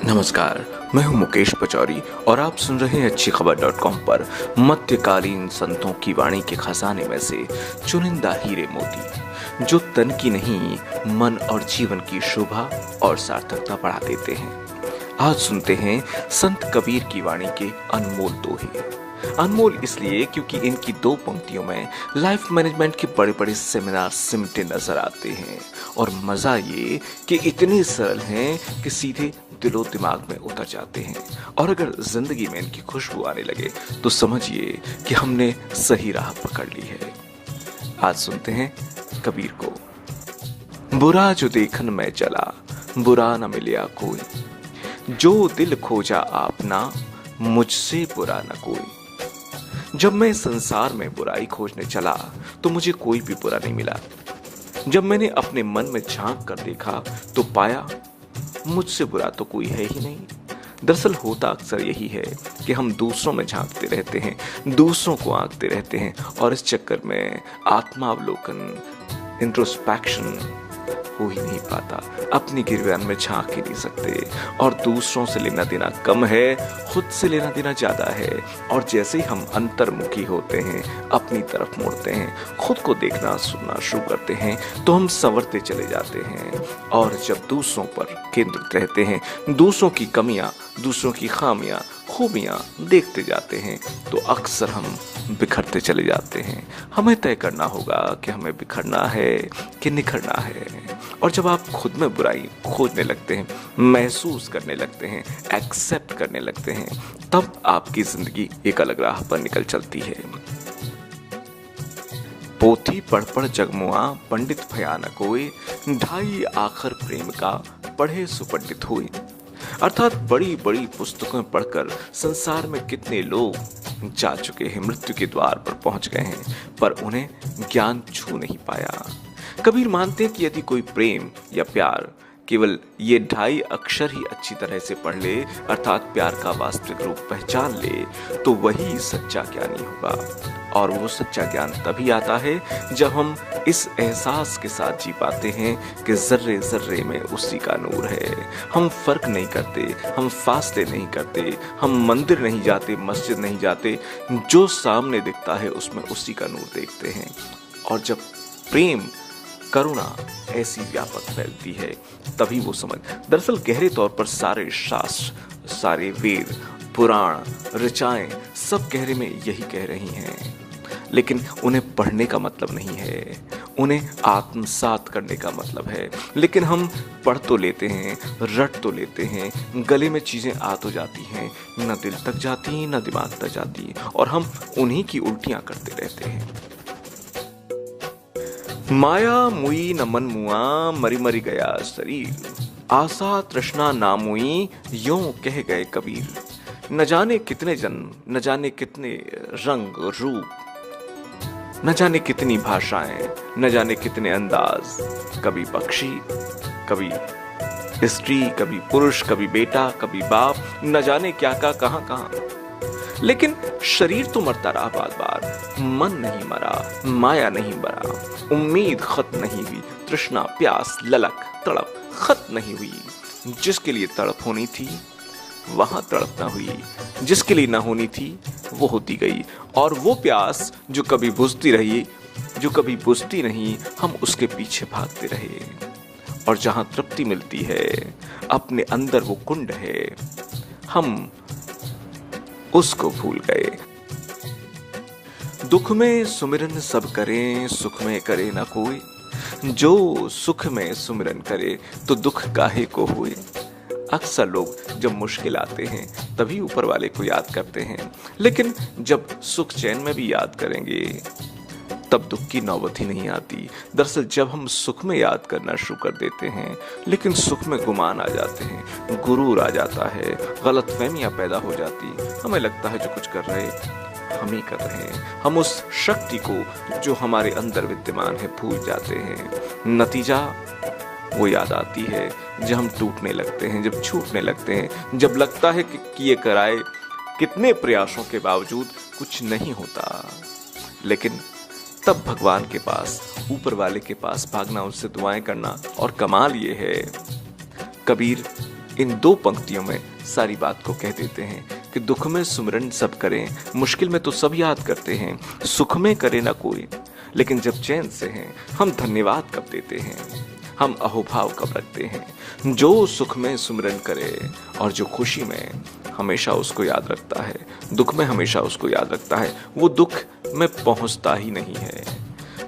नमस्कार, मैं हूं मुकेश पचौरी और आप सुन रहे हैं अच्छी खबर.com पर मध्यकालीन संतों की वाणी के खजाने में से चुनिंदा हीरे मोती जो तन की नहीं मन और जीवन की शोभा और सार्थकता बढ़ा देते हैं। आज सुनते हैं संत कबीर की वाणी के अनमोल दोहे। अनमोल इसलिए क्योंकि इनकी दो पंक्तियों में लाइफ मैनेजमेंट के बड़े बड़े सेमिनार सिमटे नजर आते हैं और मजा ये कि इतने सरल हैं कि सीधे दिलो दिमाग में उतर जाते हैं और अगर जिंदगी में इनकी खुशबू आने लगे तो समझिए कि हमने सही राह पकड़ ली है। आज सुनते हैं कबीर को। बुरा जो देखन में चला बुरा न मिलिया कोई, जो दिल खोजा आपना मुझसे बुरा न कोई। जब मैं संसार में बुराई खोजने चला तो मुझे कोई भी बुरा नहीं मिला। जब मैंने अपने मन में झांक कर देखा तो पाया मुझसे बुरा तो कोई है ही नहीं। दरअसल होता अक्सर यही है कि हम दूसरों में झांकते रहते हैं, दूसरों को आंकते रहते हैं और इस चक्कर में आत्मावलोकन इंट्रोस्पेक्शन हो ही नहीं पाता। अपनी गिरवान में झांक ही नहीं सकते और दूसरों से लेना देना कम है, खुद से लेना देना ज्यादा है। और जैसे ही हम अंतर्मुखी होते हैं, अपनी तरफ मुड़ते हैं, खुद को देखना सुनना शुरू करते हैं तो हम संवरते चले जाते हैं। और जब दूसरों पर केंद्रित रहते हैं, दूसरों की कमियां, दूसरों की खामियां, खूबियां देखते जाते हैं तो अक्सर हम बिखरते चले जाते हैं। हमें तय करना होगा कि हमें बिखरना है कि निखरना है। और जब आप खुद में बुराई खोजने लगते हैं, महसूस करने लगते हैं, एक्सेप्ट करने लगते हैं, तब आपकी जिंदगी एक अलग राह पर निकल चलती है। पोथी पढ़ पढ़ जगमुआ पंडित भया न कोई, ढाई आखर प्रेम का पढ़े सुपंडित हुए। अर्थात बड़ी बड़ी पुस्तकें पढ़कर संसार में कितने लोग जा चुके हैं, मृत्यु के द्वार पर पहुंच गए हैं, पर उन्हें ज्ञान छू नहीं पाया। कबीर मानते हैं कि यदि कोई प्रेम या प्यार केवल ये ढाई अक्षर ही अच्छी तरह से पढ़ ले, अर्थात प्यार का वास्तविक रूप पहचान ले, तो वही सच्चा ज्ञानी होगा। और वो सच्चा ज्ञान तभी आता है जब हम इस एहसास के साथ जी पाते हैं कि जर्रे जर्रे में उसी का नूर है। हम फर्क नहीं करते, हम फासले नहीं करते, हम मंदिर नहीं जाते, मस्जिद नहीं जाते, जो सामने दिखता है उसमें उसी का नूर देखते हैं। और जब प्रेम करुणा ऐसी व्यापक फैलती है तभी वो समझ। दरअसल गहरे तौर पर सारे शास्त्र, सारे वेद, पुराण, ऋचाएं सब गहरे में यही कह रही हैं, लेकिन उन्हें पढ़ने का मतलब नहीं है, उन्हें आत्मसात करने का मतलब है। लेकिन हम पढ़ तो लेते हैं, रट तो लेते हैं, गले में चीजें आ तो जाती हैं, न दिल तक जाती न दिमाग तक जाती, और हम उन्हीं की उल्टियां करते रहते हैं। माया मुई न मन मुआ, मरी मरी गया शरीर, आशा तृष्णा नामुई, यों कह गए कबीर। न जाने कितने जन्म, न जाने कितने रंग रूप, न जाने कितनी भाषाएं, न जाने कितने अंदाज, कभी पक्षी, कभी स्त्री, कभी पुरुष, कभी बेटा, कभी बाप, न जाने क्या का कहां कहां। लेकिन शरीर तो मरता रहा बार बार, मन नहीं मरा, माया नहीं मरा, उम्मीद खत्म नहीं हुई, तृष्णा प्यास ललक तड़प खत्म नहीं हुई। जिसके लिए तड़प होनी थी वहां तड़प ना हुई, जिसके लिए ना होनी थी वो होती गई। और वो प्यास जो कभी बुझती रही, जो कभी बुझती नहीं, हम उसके पीछे भागते रहे। और जहां तृप्ति मिलती है, अपने अंदर वो कुंड है, हम उसको भूल गए। दुख में सुमिरन सब करें, सुख में करे ना कोई, जो सुख में सुमिरन करे तो दुख काहे को हुए। अक्सर लोग जब मुश्किल आते हैं तभी ऊपर वाले को याद करते हैं, लेकिन जब सुख चैन में भी याद करेंगे तब दुख की नौबत ही नहीं आती। दरअसल जब हम सुख में याद करना शुरू कर देते हैं लेकिन सुख में गुमान आ जाते हैं, गुरूर आ जाता है, गलतफहमियां पैदा हो जाती, हमें लगता है जो कुछ कर रहे हम ही कर रहे हैं। हम उस शक्ति को जो हमारे अंदर विद्यमान है भूल जाते हैं। नतीजा वो याद आती है जब हम टूटने लगते हैं, जब छूटने लगते हैं, जब लगता है कि ये कराए कितने प्रयासों के बावजूद कुछ नहीं होता। लेकिन तब भगवान के पास, ऊपर वाले के पास भागना, उससे दुआएं करना। और कमाल ये है, कबीर इन 2 पंक्तियों में सारी बात को कह देते हैं कि दुख में सुमिरन सब करें, मुश्किल में तो सब याद करते हैं, सुख में करे ना कोई, लेकिन जब चैन से हैं हम धन्यवाद कब देते हैं, हम अहोभाव कब रखते हैं। जो सुख में सुमिरन करे और जो खुशी में हमेशा उसको याद रखता है, दुख में हमेशा उसको याद रखता है, वो दुख में पहुंचता ही नहीं है।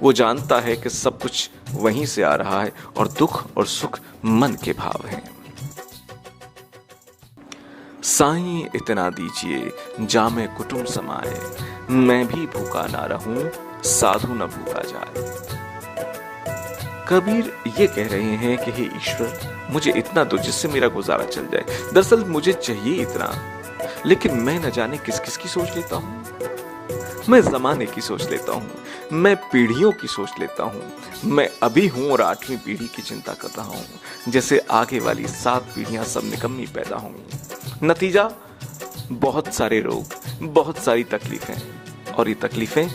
वो जानता है कि सब कुछ वहीं से आ रहा है और दुख और सुख मन के भाव हैं। साईं इतना दीजिए जामे कुटुंब समाए, मैं भी भूखा ना रहूं साधु न भूखा जाए। कबीर ये कह रहे हैं कि हे ईश्वर, मुझे इतना दो जिससे मेरा गुजारा चल जाए। दरअसल मुझे चाहिए इतना, लेकिन मैं न जाने किस किस की सोच लेता हूँ। मैं जमाने की सोच लेता हूँ, मैं पीढ़ियों की सोच लेता हूँ। मैं अभी हूँ और 8वीं पीढ़ी की चिंता कर रहा हूँ, जैसे आगे वाली 7 पीढ़ियां सब निकम्मी पैदा होंगी। नतीजा बहुत सारे रोग, बहुत सारी तकलीफें, और ये तकलीफें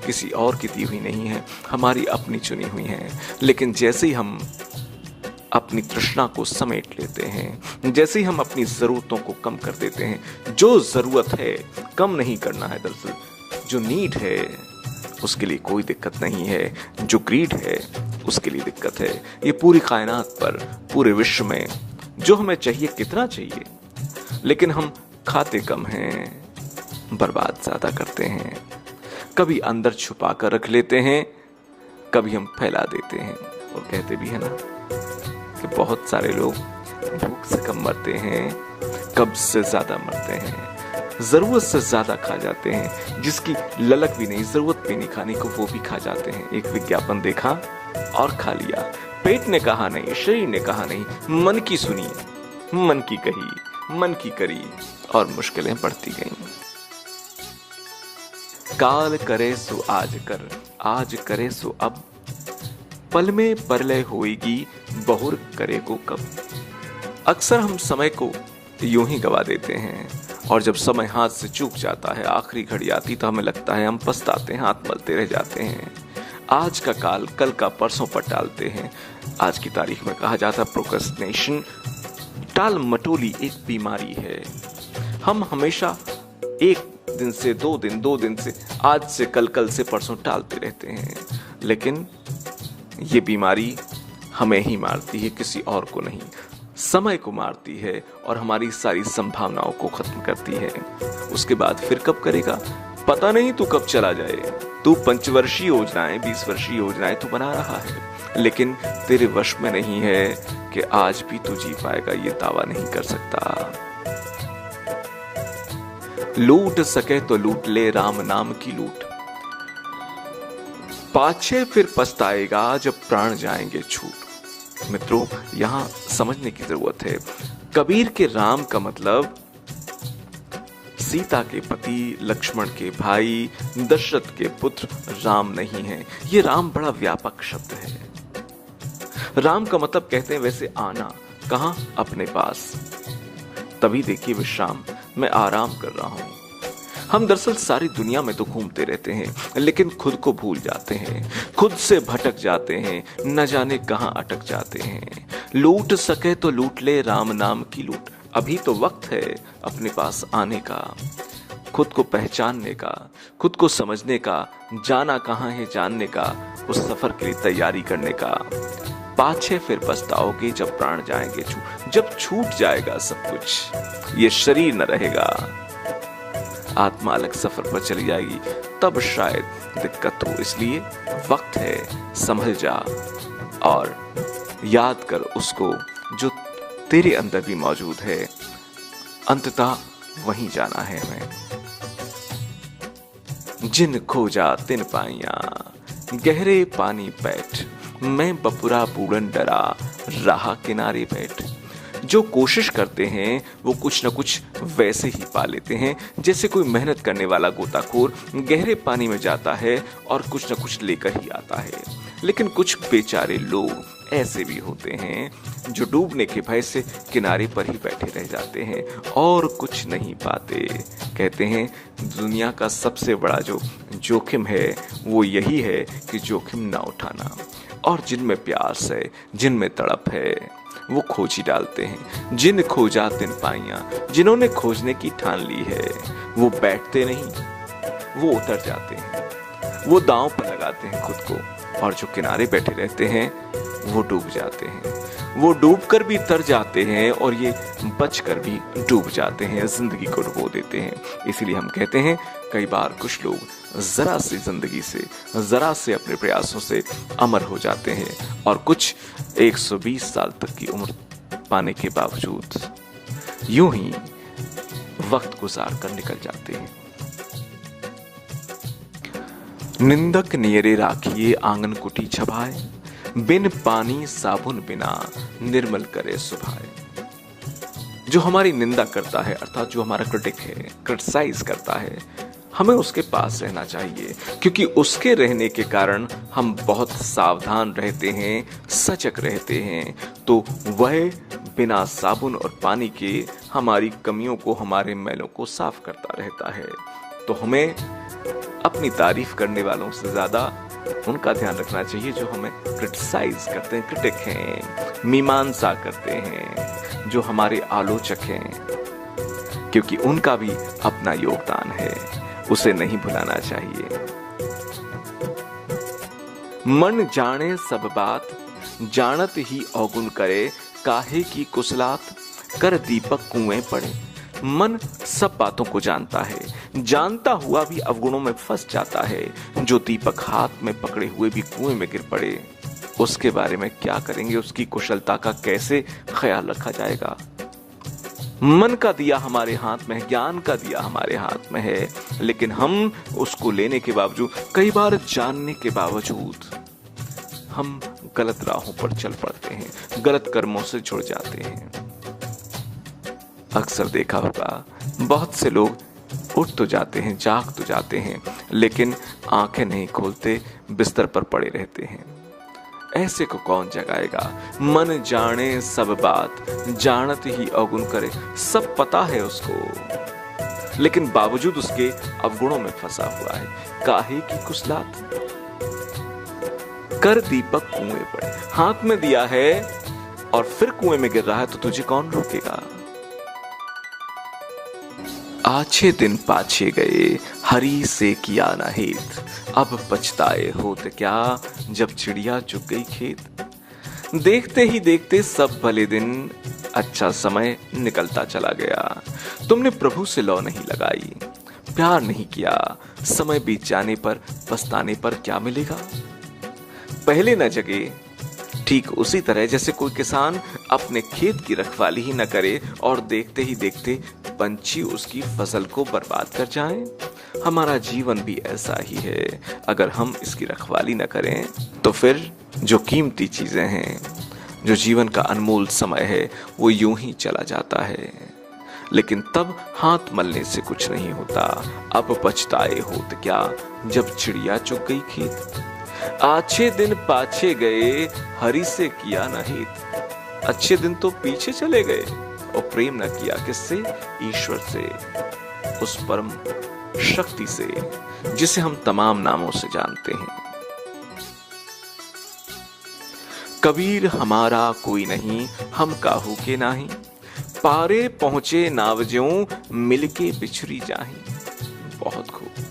किसी और की दी हुई नहीं है, हमारी अपनी चुनी हुई हैं। लेकिन जैसे ही हम अपनी तृष्णा को समेट लेते हैं, जैसे ही हम अपनी जरूरतों को कम कर देते हैं, जो जरूरत है कम नहीं करना है, दरअसल जो नीड है उसके लिए कोई दिक्कत नहीं है, जो ग्रीड है उसके लिए दिक्कत है। ये पूरी कायनात पर, पूरे विश्व में जो हमें चाहिए कितना चाहिए, लेकिन हम खाते कम हैं, बर्बाद ज्यादा करते हैं। कभी अंदर छुपा कर रख लेते हैं, कभी हम फैला देते हैं। और कहते भी है ना कि बहुत सारे लोग भूख से कम मरते हैं, कब्ज से ज्यादा मरते हैं, जरूरत से ज्यादा खा जाते हैं, जिसकी ललक भी नहीं, जरूरत भी नहीं खाने को, वो भी खा जाते हैं। एक विज्ञापन देखा और खा लिया, पेट ने कहा नहीं, शरीर ने कहा नहीं, मन की सुनी, मन की कही, मन की करी, और मुश्किलें बढ़ती गईं। काल करे सो आज कर, आज करे सो अब, पल में परलय होएगी, बहुर करे को कब। अक्सर हम समय को यूं ही गवा देते हैं, और जब समय हाथ से चूक जाता है, आखिरी घड़ी आती तो हमें लगता है हम पछताते हैं, हाथ मलते रह जाते हैं। आज का काल कल का परसों पर टालते हैं। आज की तारीख में कहा जाता है प्रोक्रेस्टिनेशन, टाल मटोली एक बीमारी है। हम हमेशा एक दिन से 2 दिन, 2 दिन से आज से कल, कल से परसों टालते रहते हैं, लेकिन ये बीमारी हमें ही मारती है, किसी और को नहीं। समय को मारती है और हमारी सारी संभावनाओं को खत्म करती है। उसके बाद फिर कब करेगा पता नहीं, तू कब चला जाए। तू 5 वर्षीय योजनाएं, 20 वर्षीय योजनाएं तू बना रहा है, लेकिन तेरे वश में नहीं है कि आज भी तू जी पाएगा, ये दावा नहीं कर सकता। लूट सके तो लूट ले राम नाम की लूट, पाछे फिर पछताएगा जब प्राण जाएंगे छूट। मित्रों, यहां समझने की जरूरत है, कबीर के राम का मतलब सीता के पति, लक्ष्मण के भाई, दशरथ के पुत्र राम नहीं है। ये राम बड़ा व्यापक शब्द है। राम का मतलब कहते हैं वैसे आना, कहां? अपने पास। तभी देखिए विश्राम, मैं आराम कर रहा हूं। हम दरअसल सारी दुनिया में तो घूमते रहते हैं, लेकिन खुद को भूल जाते हैं, खुद से भटक जाते हैं, न जाने कहां अटक जाते हैं। लूट सके तो लूट ले राम नाम की लूट। अभी तो वक्त है अपने पास आने का, खुद को पहचानने का, खुद को समझने का, जाना कहां है जानने का, उस सफर के लिए तैयारी करने का। पाछे फिर पछताओगे जब प्राण जाएंगे छूट। जब छूट जाएगा सब कुछ, ये शरीर न रहेगा, आत्मा अलग सफर पर चली जाएगी, तब शायद दिक्कत हो। इसलिए वक्त है, संभल जा और याद कर उसको जो तेरे अंदर भी मौजूद है। अंततः वहीं जाना है हमें। जिन खोजा तिन पाइया, गहरे पानी बैठ, मैं बपुरा बूढ़न डरा, राह किनारे बैठ। जो कोशिश करते हैं वो कुछ न कुछ वैसे ही पा लेते हैं, जैसे कोई मेहनत करने वाला गोताखोर गहरे पानी में जाता है और कुछ न कुछ लेकर ही आता है। लेकिन कुछ बेचारे लोग ऐसे भी होते हैं जो डूबने के भय से किनारे पर ही बैठे रह जाते हैं और कुछ नहीं पाते। कहते हैं दुनिया का सबसे बड़ा जो जोखिम है वो यही है कि जोखिम ना उठाना। और जिनमें प्यास है, जिनमें तड़प है, वो खोज ही डालते हैं। जिन खोजा तिन पाइयां, जिन्होंने खोजने की ठान ली है वो बैठते नहीं, वो उतर जाते हैं। वो दांव पर लगाते हैं खुद को, और जो किनारे बैठे रहते हैं वो डूब जाते हैं। वो डूब कर भी तर जाते हैं और ये बच कर भी डूब जाते हैं, जिंदगी को डुबो देते हैं। इसीलिए हम कहते हैं कई बार कुछ लोग जरा सी जिंदगी से, जरा से अपने प्रयासों से अमर हो जाते हैं, और कुछ 120 साल तक की उम्र पाने के बावजूद यूं ही वक्त गुजार कर निकल जाते हैं। निंदक नियरे राखिए आंगन कुटी छभाए, बिन पानी साबुन बिना निर्मल करे सुभाए। जो हमारी निंदा करता है, अर्थात जो हमारा क्रिटिक है, क्रिटिसाइज करता है, हमें उसके पास रहना चाहिए, क्योंकि उसके रहने के कारण हम बहुत सावधान रहते हैं, सजग रहते हैं। तो वह बिना साबुन और पानी के हमारी कमियों को, हमारे मैलों को साफ करता रहता है। तो हमें अपनी तारीफ करने वालों से ज्यादा उनका ध्यान रखना चाहिए जो हमें क्रिटिसाइज करते हैं, क्रिटिक हैं, मीमांसा करते हैं, जो हमारे आलोचक हैं, क्योंकि उनका भी अपना योगदान है, उसे नहीं भुलाना चाहिए। मन जाने सब बात, जानत ही अवगुण करे, काहे की कुसलात, कर दीपक कुएं पड़े। मन सब बातों को जानता है, जानता हुआ भी अवगुणों में फंस जाता है। जो दीपक हाथ में पकड़े हुए भी कुएं में गिर पड़े, उसके बारे में क्या करेंगे, उसकी कुशलता का कैसे ख्याल रखा जाएगा। मन का दिया हमारे हाथ में है, ज्ञान का दिया हमारे हाथ में है, लेकिन हम उसको लेने के बावजूद, कई बार जानने के बावजूद हम गलत राहों पर चल पड़ते हैं, गलत कर्मों से जुड़ जाते हैं। अक्सर देखा होगा बहुत से लोग उठ तो जाते हैं, जाग तो जाते हैं, लेकिन आंखें नहीं खोलते, बिस्तर पर पड़े रहते हैं। ऐसे को कौन जगाएगा। मन जाने सब बात, जानत ही अवगुण करे। सब पता है उसको, लेकिन बावजूद उसके अवगुणों में फंसा हुआ है। काहे की कुसलात, कर दीपक कुएं पड़े। हाथ में दिया है और फिर कुएं में गिर रहा है, तो तुझे कौन रोकेगा। आछे दिन पाछे गए, हरी से किया न हेत, अब पछताए होत क्या, जब चिड़िया चुग गई खेत। देखते ही देखते सब भले दिन, अच्छा समय निकलता चला गया। तुमने प्रभु से लौ नहीं लगाई, प्यार नहीं किया, समय बीत जाने पर, पछताने पर क्या मिलेगा। पहले न जगे, ठीक उसी तरह जैसे कोई किसान अपने खेत की रखवाली ही न करे और देखते ही देखते पंछी उसकी फसल को बर्बाद कर जाएं। हमारा जीवन भी ऐसा ही है। अगर हम इसकी रखवाली न करें तो फिर जो कीमती चीजें हैं, जो जीवन का अनमोल समय है, वो यूं ही चला जाता है। लेकिन तब हाथ मलने से कुछ नहीं होता। अब पछताए होत क्या, जब चिड़िया चुग गई खेत। अच्छे दिन पाछे गए, हरि से किया न हित। अच्छे दिन तो पीछे चले गए और प्रेम न किया किससे, ईश्वर से, उस परम शक्ति से जिसे हम तमाम नामों से जानते हैं। कबीर हमारा कोई नहीं, हम काहू के नाही, पारे पहुंचे नाव ज्यों, मिलके बिछड़ी जाही। बहुत खूब।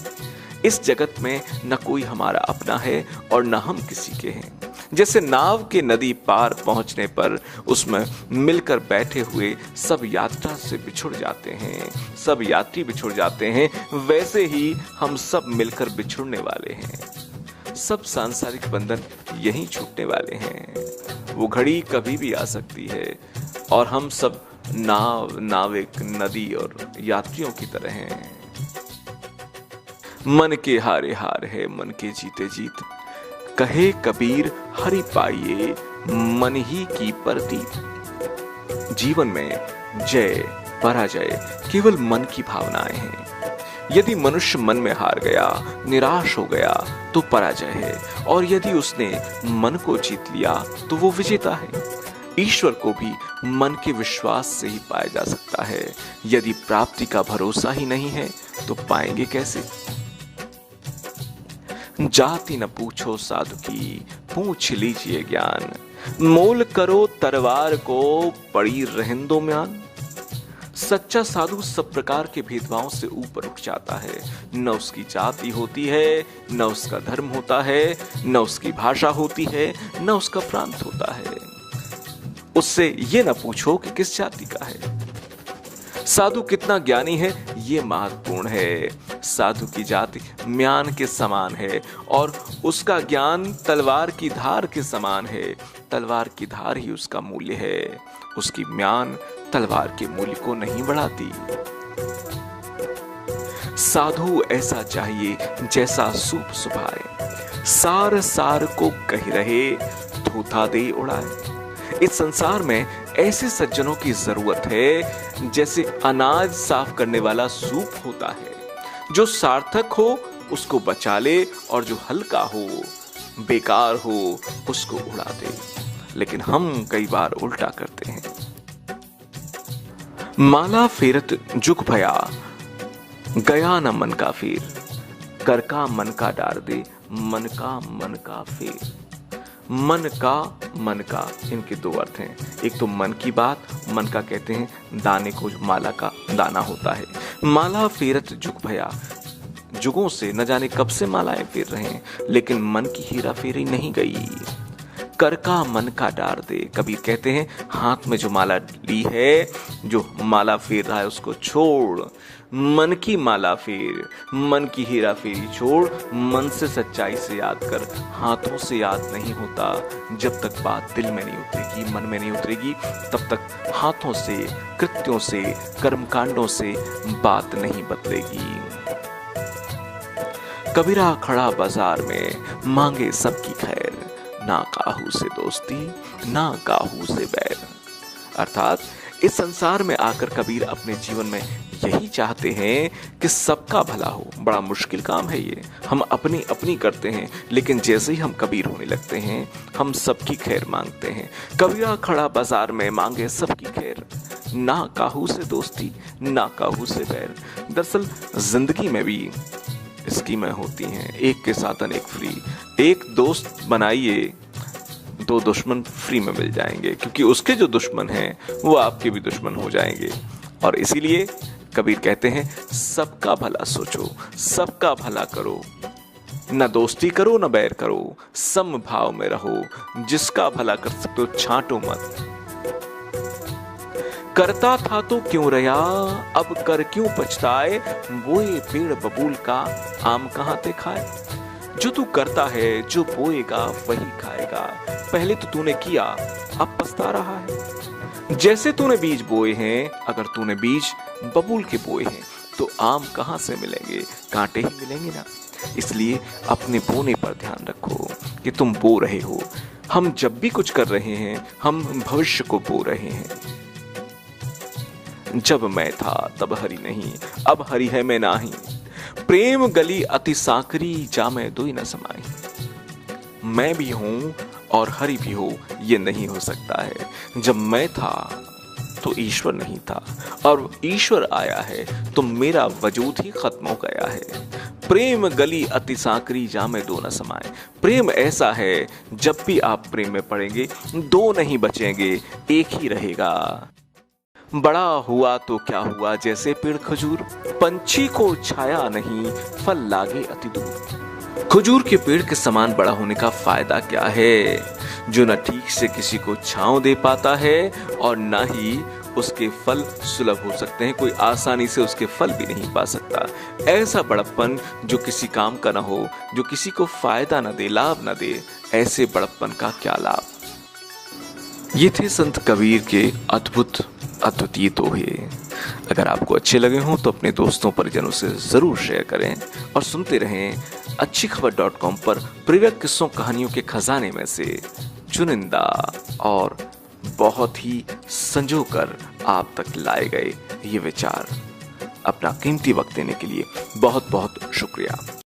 इस जगत में न कोई हमारा अपना है और न हम किसी के हैं। जैसे नाव के नदी पार पहुंचने पर उसमें मिलकर बैठे हुए सब यात्रा से बिछुड़ जाते हैं, सब यात्री बिछुड़ जाते हैं, वैसे ही हम सब मिलकर बिछुड़ने वाले हैं। सब सांसारिक बंधन यहीं छूटने वाले हैं। वो घड़ी कभी भी आ सकती है और हम सब नाव, नाविक, नदी और यात्रियों की तरह हैं। मन के हारे हार है, मन के जीते जीत, कहे कबीर हरि पाइये, मन ही की प्रतीत। जीवन में जय पराजय केवल मन की भावनाएं हैं। यदि मनुष्य मन में हार गया, निराश हो गया, तो पराजय है, और यदि उसने मन को जीत लिया तो वो विजेता है। ईश्वर को भी मन के विश्वास से ही पाया जा सकता है। यदि प्राप्ति का भरोसा ही नहीं है तो पाएंगे कैसे। जाति न पूछो साधु की, पूछ लीजिए ज्ञान, मोल करो तलवार को पड़ी रहंदो म्यान। सच्चा साधु सब प्रकार के भेदभाव से ऊपर उठ जाता है। न उसकी जाति होती है, न उसका धर्म होता है, न उसकी भाषा होती है, न उसका प्रांत होता है। उससे ये न पूछो कि किस जाति का है। साधु कितना ज्ञानी है ये महत्वपूर्ण है। साधु की जाति म्यान के समान है और उसका ज्ञान तलवार की धार के समान है। तलवार की धार ही उसका मूल्य है, उसकी म्यान तलवार के मूल्य को नहीं बढ़ाती। साधु ऐसा चाहिए जैसा सूप सुभाए, सार सार को कह रहे, धोता दे उड़ाए। इस संसार में ऐसे सज्जनों की जरूरत है जैसे अनाज साफ करने वाला सूप होता है, जो सार्थक हो उसको बचा ले और जो हल्का हो, बेकार हो, उसको उड़ा दे। लेकिन हम कई बार उल्टा करते हैं। माला फेरत जुग भया, गया न मन का फेर। कर का मन का डार दे, मन का फेर। मन का इनके दो अर्थ हैं। एक तो मन की बात, मन का कहते हैं दाने को, माला का दाना होता है। माला फेरत जुग भया, जुगों से न जाने कब से मालाएं फेर रहे हैं, लेकिन मन की हेरा फेरी नहीं गई। कर का मन का डार दे, कबीर कहते हैं हाथ में जो माला ली है, जो माला फेर रहा है उसको छोड़। मन की माला फेर, मन की हेरा फेरी छोड़। मन से सच्चाई से याद कर, हाथों से याद नहीं होता। जब तक बात दिल में नहीं उतरेगी, मन में नहीं उतरेगी, तब तक हाथों से, कृत्यों से, कर्मकांडों से बात नहीं बदलेगी। कबीरा खड़ा बाजार में मांगे सबकी खैर, ना काहू से दोस्ती, ना काहू से बैर। अर्थात इस संसार में आकर कबीर अपने जीवन में यही चाहते हैं कि सबका भला हो। बड़ा मुश्किल काम है ये, हम अपनी अपनी करते हैं, लेकिन जैसे ही हम कबीर होने लगते हैं हम सबकी खैर मांगते हैं। कबीरा खड़ा बाजार में मांगे सबकी खैर, ना काहू से दोस्ती, ना काहू से बैर। दरअसल जिंदगी में भी स्कीमें होती हैं, एक के साथ अनेक फ्री। एक दोस्त बनाइए, दो दुश्मन फ्री में मिल जाएंगे, क्योंकि उसके जो दुश्मन हैं वो आपके भी दुश्मन हो जाएंगे। और इसीलिए कबीर कहते हैं सबका भला सोचो, सबका भला करो, न दोस्ती करो न बैर करो, सम भाव में रहो। जिसका भला कर सकते हो छांटो मत। करता था तो क्यों रहा, अब कर क्यों पछताए। बोए पेड़ बबूल का, आम कहाँ ते खाए। जो तू करता है, जो बोएगा वही खाएगा। पहले तो तूने किया, अब पछता रहा है। जैसे तूने बीज बोए हैं, अगर तूने बीज बबूल के बोए हैं तो आम कहाँ से मिलेंगे, कांटे ही मिलेंगे ना। इसलिए अपने बोने पर ध्यान रखो कि तुम बो रहे हो। हम जब भी कुछ कर रहे हैं हम भविष्य को बो रहे हैं। जब मैं था तब हरि नहीं, अब हरि है मैं नाही। प्रेम गली अति साकरी, जामे दुई न समाई। मैं भी हूं और हरि भी हो, ये नहीं हो सकता है। जब मैं था तो ईश्वर नहीं था, और ईश्वर आया है तो मेरा वजूद ही खत्म हो गया है। प्रेम गली अति साकरी, जामे दो न समाए। प्रेम ऐसा है जब भी आप प्रेम में पड़ेंगे दो नहीं बचेंगे, एक ही रहेगा। बड़ा हुआ तो क्या हुआ, जैसे पेड़ खजूर, पंछी को छाया नहीं, फल लागे अति दूर। खजूर के पेड़ के समान बड़ा होने का फायदा क्या है, जो न ठीक से किसी को छांव दे पाता है और न ही उसके फल सुलभ हो सकते हैं। कोई आसानी से उसके फल भी नहीं पा सकता। ऐसा बड़प्पन जो किसी काम का ना हो, जो किसी को फायदा न दे, लाभ न दे, ऐसे बड़प्पन का क्या लाभ। ये थे संत कबीर के अद्भुत अद्वितीय दोहे। अगर आपको अच्छे लगे हों तो अपने दोस्तों परिजनों से जरूर शेयर करें और सुनते रहें अच्छीखबर.com पर प्रिय किस्सों कहानियों के खजाने में से चुनिंदा और बहुत ही संजोकर आप तक लाए गए ये विचार। अपना कीमती वक्त देने के लिए बहुत बहुत शुक्रिया।